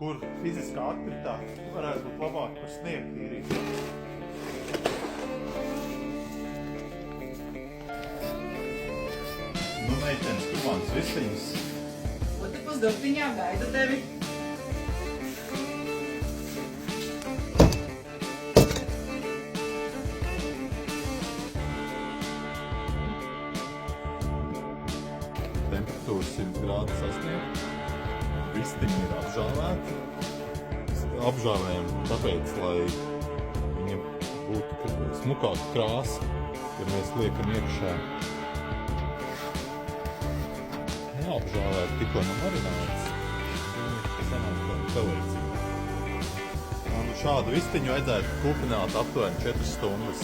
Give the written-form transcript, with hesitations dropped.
kur fiziskā aktivitāte varētu būt labāk par sniegu tīrīšanu. Nu, meitenes, tu mans vistiņas. Ko te pusdurtiņā gaida tevi? Temperatūra 100 grādu sasniegt. Vistiņi ir apžāvēti. Apžāvējam tāpēc, lai viņam būtu smukāka krāsa, ja mēs liekam iekšā. Neapžāvēt, tikko man marināts. Sanāk tāda pelēcīga. Šādu vistiņu vajadzētu kupināt aptuveni 4 stundas.